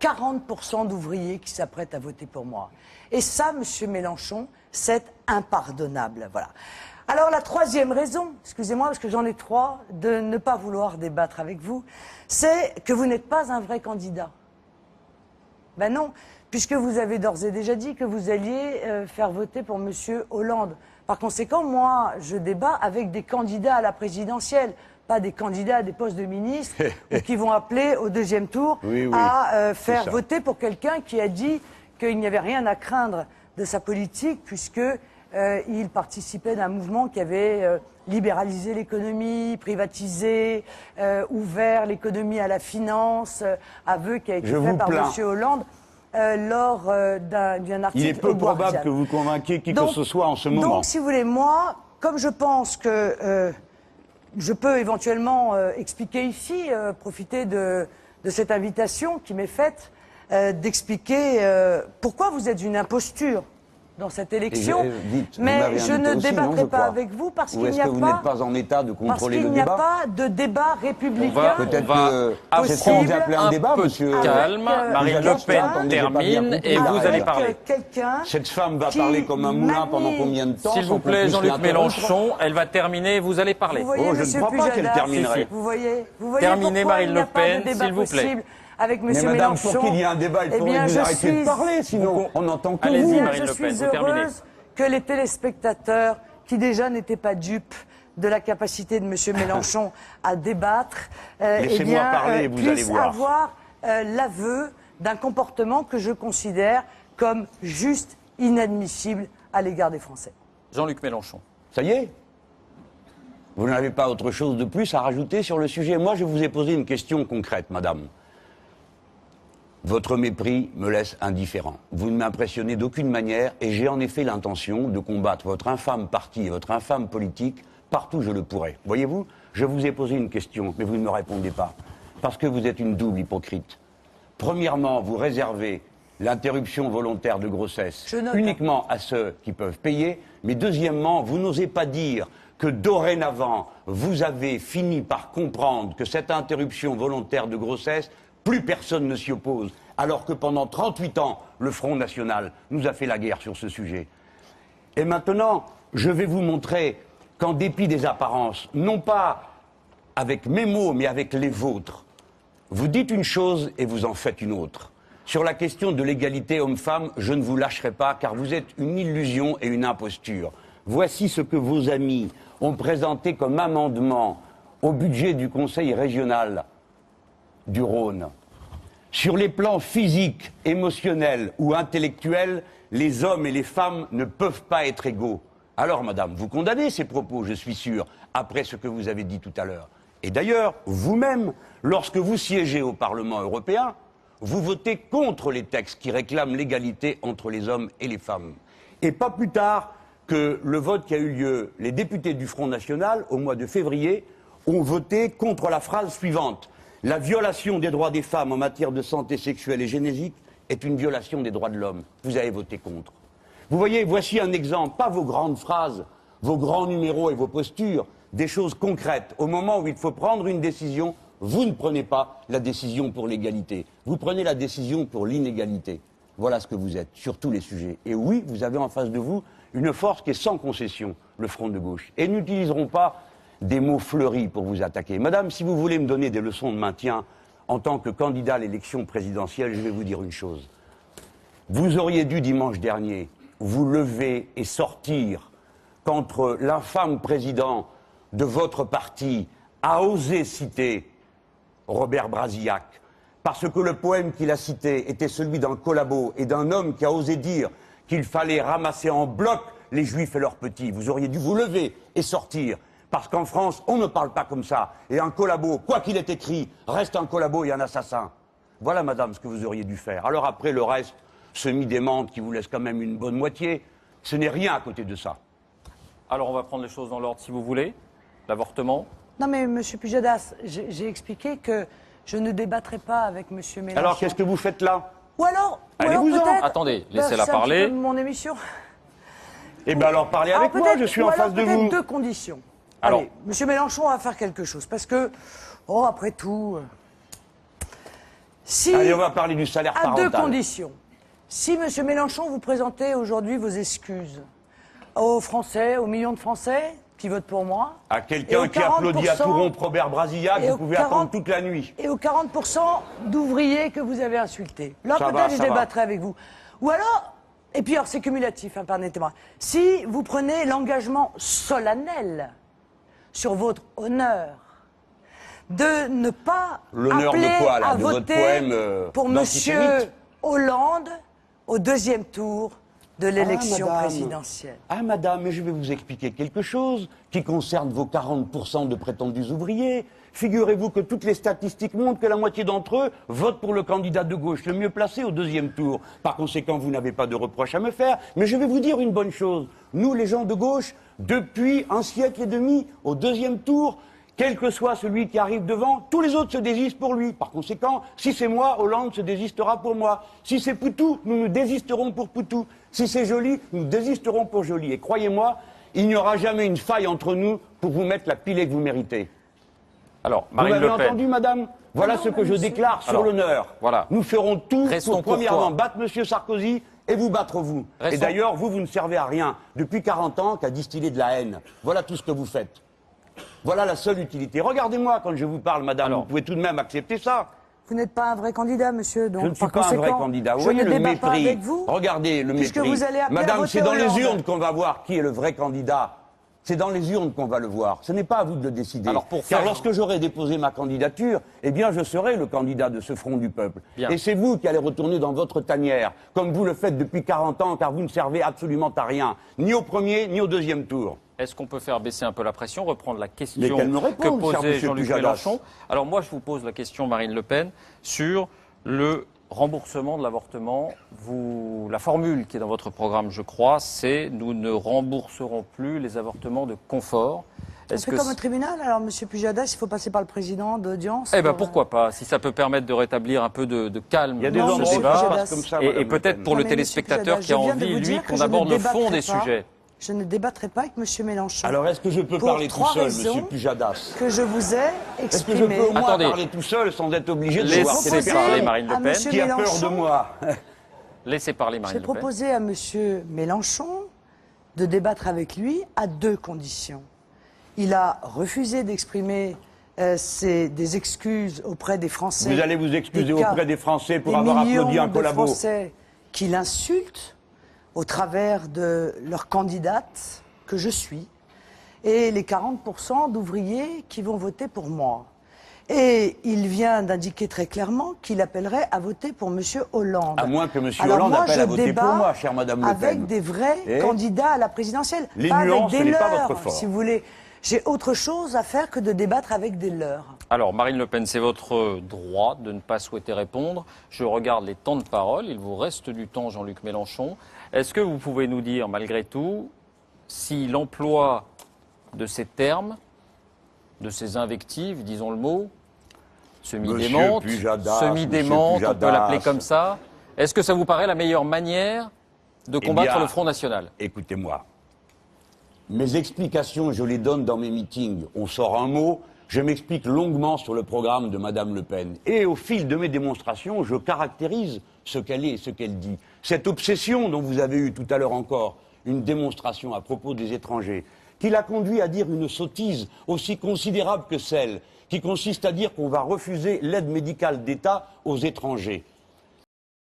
40% d'ouvriers qui s'apprêtent à voter pour moi. Et ça, monsieur Mélenchon, c'est impardonnable. Voilà. Alors la troisième raison, excusez-moi parce que j'en ai trois, de ne pas vouloir débattre avec vous, c'est que vous n'êtes pas un vrai candidat. Ben non, puisque vous avez d'ores et déjà dit que vous alliez faire voter pour monsieur Hollande. Par conséquent, moi, je débat avec des candidats à la présidentielle, pas des candidats à des postes de ministre ou qui vont appeler au deuxième tour à faire voter pour quelqu'un qui a dit qu'il n'y avait rien à craindre de sa politique puisque il participait d'un mouvement qui avait libéralisé l'économie, privatisé, ouvert l'économie à la finance, aveu qui a été fait par M. Hollande. Lors d'un article. Il est peu probable que vous convainquiez qui que ce soit en ce moment. Donc, si vous voulez, moi, comme je pense que je peux éventuellement expliquer ici, profiter de cette invitation qui m'est faite, d'expliquer pourquoi vous êtes une imposture dans cette élection, mais je ne débattrai pas avec vous parce qu'il n'y a pas... Ou est-ce que vous n'êtes pas en état de contrôler le débat ? Parce qu'il n'y a pas de débat républicain. Peut-être que c'est ce que vous appelez un débat, monsieur. Calme, Marine Le Pen termine et vous allez parler. Cette femme va parler comme un moulin pendant combien de temps ? S'il vous plaît, Jean-Luc Mélenchon, elle va terminer et vous allez parler. Vous voyez, je ne crois pas qu'elle terminerait. Vous voyez terminez, Marine Le Pen, s'il vous plaît. Avec M. Mais madame, Mélenchon, pour qu'il y ait un débat, il faudrait que vous arrêtiez de parler, sinon on n'entend que Allez-y, vous. Marine Le Pen, je suis heureuse que les téléspectateurs, qui déjà n'étaient pas dupes de la capacité de M. Mélenchon à débattre, Laissez-moi parler et vous allez puissent voir. avoir l'aveu d'un comportement que je considère comme juste inadmissible à l'égard des Français. Jean-Luc Mélenchon. Ça y est ? Vous n'avez pas autre chose de plus à rajouter sur le sujet ? Moi, je vous ai posé une question concrète, madame. Votre mépris me laisse indifférent. Vous ne m'impressionnez d'aucune manière et j'ai en effet l'intention de combattre votre infâme parti et votre infâme politique partout où je le pourrai. Voyez-vous, je vous ai posé une question, mais vous ne me répondez pas. Parce que vous êtes une double hypocrite. Premièrement, vous réservez l'interruption volontaire de grossesse uniquement à ceux qui peuvent payer. Mais deuxièmement, vous n'osez pas dire que dorénavant, vous avez fini par comprendre que cette interruption volontaire de grossesse, plus personne ne s'y oppose, alors que pendant 38 ans, le Front National nous a fait la guerre sur ce sujet. Et maintenant, je vais vous montrer qu'en dépit des apparences, non pas avec mes mots, mais avec les vôtres, vous dites une chose et vous en faites une autre. Sur la question de l'égalité homme-femme, je ne vous lâcherai pas, car vous êtes une illusion et une imposture. Voici ce que vos amis ont présenté comme amendement au budget du Conseil régional du Rhône. Sur les plans physiques, émotionnels ou intellectuels, les hommes et les femmes ne peuvent pas être égaux. Alors, madame, vous condamnez ces propos, je suis sûr, après ce que vous avez dit tout à l'heure. Et d'ailleurs, vous-même, lorsque vous siégez au Parlement européen, vous votez contre les textes qui réclament l'égalité entre les hommes et les femmes. Et pas plus tard que le vote qui a eu lieu, les députés du Front National, au mois de février, ont voté contre la phrase suivante. La violation des droits des femmes en matière de santé sexuelle et génétique est une violation des droits de l'homme. Vous avez voté contre. Vous voyez, voici un exemple, pas vos grandes phrases, vos grands numéros et vos postures, des choses concrètes. Au moment où il faut prendre une décision, vous ne prenez pas la décision pour l'égalité. Vous prenez la décision pour l'inégalité. Voilà ce que vous êtes, sur tous les sujets. Et oui, vous avez en face de vous une force qui est sans concession, le Front de gauche. Et n'utiliseront pas des mots fleuris pour vous attaquer. Madame, si vous voulez me donner des leçons de maintien en tant que candidat à l'élection présidentielle, je vais vous dire une chose. Vous auriez dû, dimanche dernier, vous lever et sortir quand l'infâme président de votre parti a osé citer Robert Brasillac, parce que le poème qu'il a cité était celui d'un collabo et d'un homme qui a osé dire qu'il fallait ramasser en bloc les juifs et leurs petits. Vous auriez dû vous lever et sortir. Parce qu'en France, on ne parle pas comme ça. Et un collabo, quoi qu'il ait écrit, reste un collabo et un assassin. Voilà, madame, ce que vous auriez dû faire. Alors après, le reste, semi-démente qui vous laisse quand même une bonne moitié, ce n'est rien à côté de ça. Alors on va prendre les choses dans l'ordre si vous voulez. L'avortement. Non mais, monsieur Pujadas, j'ai expliqué que je ne débattrai pas avec monsieur Mélenchon. Alors qu'est-ce que vous faites là? Ou alors peut-être... Attendez, laissez-la parler. C'est mon émission. Eh bien alors parlez avec moi, je suis en face de vous. Deux conditions. Alors, monsieur Mélenchon va faire quelque chose, parce que, après tout, Si, Allez, on va parler du salaire à parental. deux conditions. Si, M. Mélenchon, vous présentez aujourd'hui vos excuses aux Français, aux millions de Français qui votent pour moi. À et quelqu'un aux qui applaudit à 40%, tout rompre Robert Brasillac, et vous aux pouvez 40 attendre toute la nuit. Et aux 40% d'ouvriers que vous avez insultés. Là, Ça va, peut-être, je ça va. débattrai avec vous. Ou alors, et puis alors, c'est cumulatif, hein, permettez-moi. Si vous prenez l'engagement solennel sur votre honneur de ne pas L'honneur de appeler quoi, là, à de votre voter poème, pour d'antisémite Monsieur Hollande au deuxième tour de l'élection madame. présidentielle. Ah, madame, mais je vais vous expliquer quelque chose qui concerne vos 40% de prétendus ouvriers. Figurez-vous que toutes les statistiques montrent que la moitié d'entre eux votent pour le candidat de gauche le mieux placé au deuxième tour. Par conséquent, vous n'avez pas de reproche à me faire. Mais je vais vous dire une bonne chose. Nous, les gens de gauche, depuis un siècle et demi, au deuxième tour, quel que soit celui qui arrive devant, tous les autres se désistent pour lui. Par conséquent, si c'est moi, Hollande se désistera pour moi. Si c'est Poutou, nous nous désisterons pour Poutou. Si c'est Joly, nous désisterons pour Joly. Et croyez-moi, il n'y aura jamais une faille entre nous pour vous mettre la pilée que vous méritez. Alors, Vous Marine m'avez Le Pen. entendu, madame? Voilà ce que je déclare sur Alors, l'honneur. voilà. Nous ferons tout Restons pour, premièrement, courtois. battre M. Sarkozy et vous battre vous. Restons- Et d'ailleurs, vous ne servez à rien depuis 40 ans qu'à distiller de la haine. Voilà tout ce que vous faites. Voilà la seule utilité. Regardez-moi quand je vous parle, madame. Alors. Vous pouvez tout de même accepter ça. Vous n'êtes pas un vrai candidat, monsieur. Donc, Je ne suis par pas un vrai conséquent, candidat. Vous je voyez ne le débat mépris. pas avec vous. Regardez le puisque mépris. vous allez appeler à Madame, voter c'est dans les Hollande. urnes qu'on va voir qui est le vrai candidat. C'est dans les urnes qu'on va le voir. Ce n'est pas à vous de le décider. Alors, pour Car faire- lorsque j'aurai déposé ma candidature, eh bien, je serai le candidat de ce front du peuple. Bien. Et c'est vous qui allez retourner dans votre tanière, comme vous le faites depuis 40 ans, car vous ne servez absolument à rien, ni au premier, ni au deuxième tour. Est-ce qu'on peut faire baisser un peu la pression, reprendre la question Mais qu'elle me que réponde, cher posait monsieur Jean-Luc Pujadas. Mélenchon? Alors moi, je vous pose la question, Marine Le Pen, sur le remboursement de l'avortement. La formule qui est dans votre programme, je crois, c'est « nous ne rembourserons plus les avortements de confort ». On fait comme au tribunal, alors, monsieur Pujadas, il faut passer par le président d'audience. Eh bien, pour- pourquoi pas, si ça peut permettre de rétablir un peu de calme Il y a des dans Non, ce endroits où monsieur ça débat. se Pujadas. passe comme ça, Et madame Le peut-être Pen. pour le Non, mais monsieur téléspectateur Pujadas, qui a je viens de envie, vous lui, dire que qu'on je ne aborde le fond débattrai des pas. sujets. Je ne débattrai pas avec monsieur Mélenchon. Alors, est-ce que je peux Pour parler tout trois seul, raisons. monsieur Pujadas? Que je vous ai Est-ce que je exprimé. peux au moins Attendez. parler tout seul sans être obligé de Laissez voir proposé cette parler personne Marine Le à Pen. monsieur qui a peur de Mélenchon. moi? Laissez parler J'ai Marine Le Pen. proposé à monsieur Mélenchon de débattre avec lui à deux conditions. Il a refusé d'exprimer des excuses auprès des Français. Vous allez vous excuser cas auprès des Français pour des avoir applaudi millions un de collabo. Français qui l'insultent au travers de leur candidate que je suis et les 40% d'ouvriers qui vont voter pour moi. Et il vient d'indiquer très clairement qu'il appellerait à voter pour M. Hollande. À moins que M. Alors Hollande moi, appelle je à voter débat pour moi, chère Madame Le Pen. avec des vrais Eh candidats à la présidentielle. Les pas nuances, avec ce des n'est pas leurs, votre fort. si vous voulez. J'ai autre chose à faire que de débattre avec des leurs. Alors, Marine Le Pen, c'est votre droit de ne pas souhaiter répondre. Je regarde les temps de parole. Il vous reste du temps, Jean-Luc Mélenchon. Est-ce que vous pouvez nous dire, malgré tout, si l'emploi de ces termes, de ces invectives, disons le mot, semi-démente, Monsieur Pujadas, semi-démente, Monsieur on peut l'appeler Pujadas. comme ça, est-ce que ça vous paraît la meilleure manière de combattre bien, le Front National? Écoutez-moi. Mes explications, je les donne dans mes meetings. On sort un mot, je m'explique longuement sur le programme de Madame Le Pen. Et au fil de mes démonstrations, je caractérise ce qu'elle est et ce qu'elle dit. Cette obsession dont vous avez eu tout à l'heure encore une démonstration à propos des étrangers, qui l'a conduit à dire une sottise aussi considérable que celle qui consiste à dire qu'on va refuser l'aide médicale d'État aux étrangers.